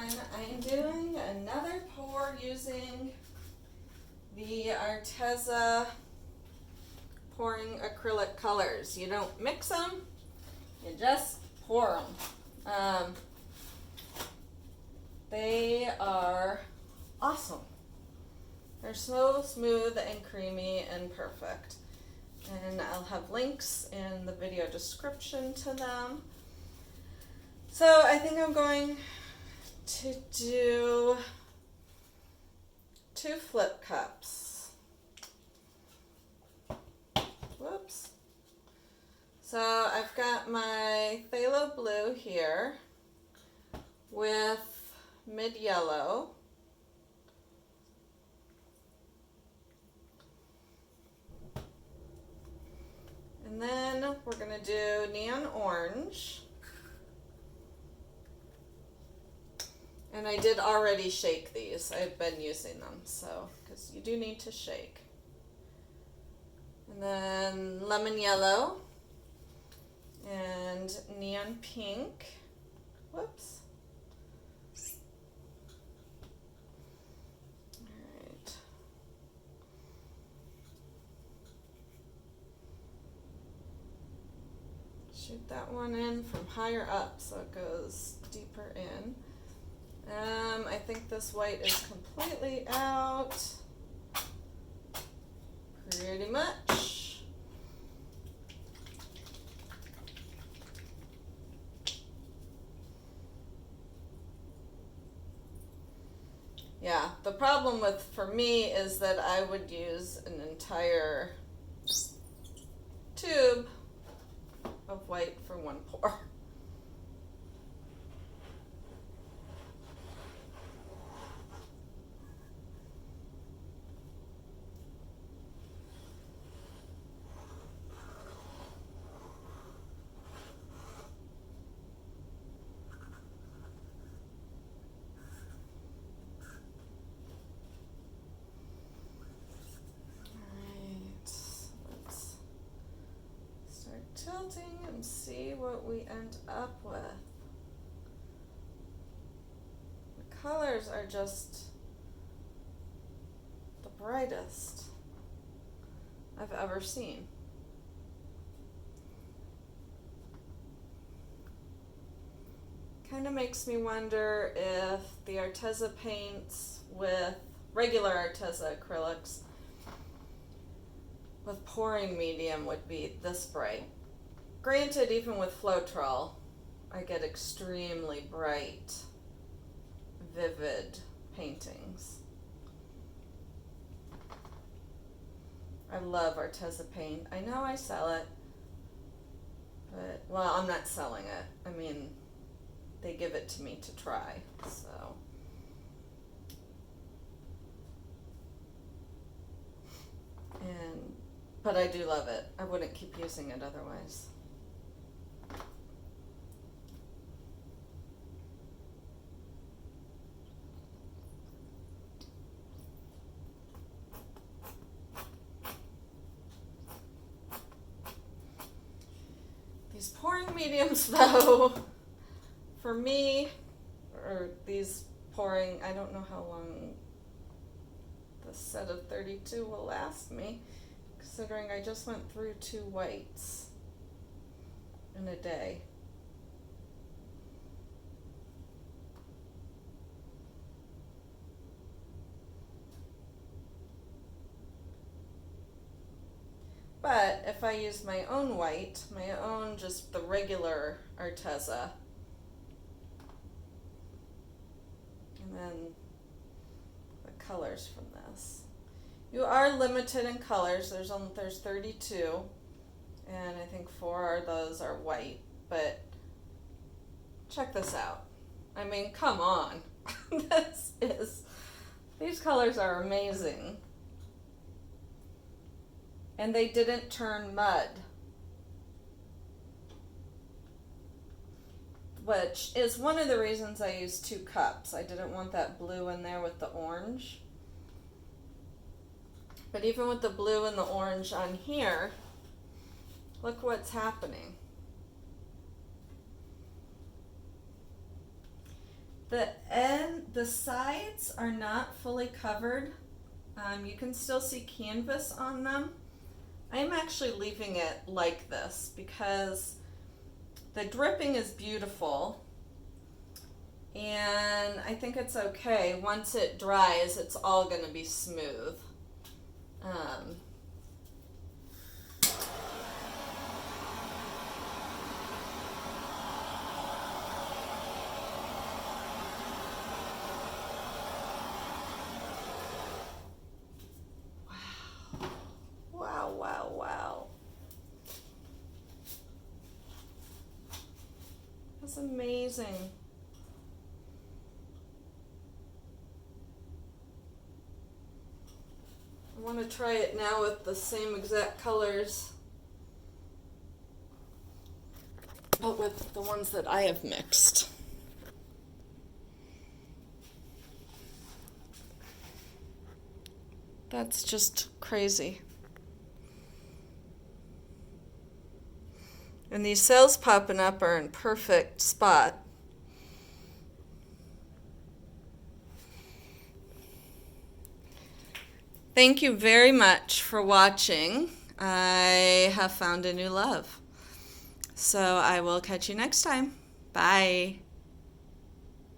I'm doing another pour using the Arteza pouring acrylic colors. You don't mix them, you just pour them. They are awesome. They're so smooth and creamy and perfect. And I'll have links in the video description to them. So I think I'm going to do 2 flip cups. Whoops. So I've got my phthalo blue here with mid yellow. And then we're going to do neon orange. And I did already shake these. I've been using them, so, because you do need to shake. And then lemon yellow and neon pink. Whoops. All right. Shoot that one in from higher up so it goes deeper in. I think this white is completely out. Pretty much. Yeah, the problem for me is that I would use an entire tube of white for one pour. Tilting and see what we end up with. The colors are just the brightest I've ever seen. Kind of makes me wonder if the Arteza paints with regular Arteza acrylics with pouring medium would be this bright. Granted, even with Floetrol, I get extremely bright, vivid paintings. I love Arteza paint. I know I sell it, but, well, I'm not selling it. I mean, they give it to me to try, so. But I do love it. I wouldn't keep using it otherwise. These pouring mediums, though, for me, or these pouring, I don't know how long the set of 32 will last me, considering I just went through 2 whites in a day. But if I use my own white, my own just the regular Arteza, and then the colors from this. You are limited in colors. There's 32, and I think 4 of those are white. But check this out. I mean, come on. These colors are amazing. And they didn't turn mud, which is one of the reasons I used 2 cups. I didn't want that blue in there with the orange. But even with the blue and the orange on here, look what's happening. The sides are not fully covered. You can still see canvas on them. I'm actually leaving it like this because the dripping is beautiful, and I think it's okay. Once it dries, it's all going to be smooth. Wow, wow, wow. That's amazing. I want to try it now with the same exact colors, but with the ones that I have mixed. That's just crazy. And these cells popping up are in perfect spot. Thank you very much for watching. I have found a new love. So I will catch you next time. Bye.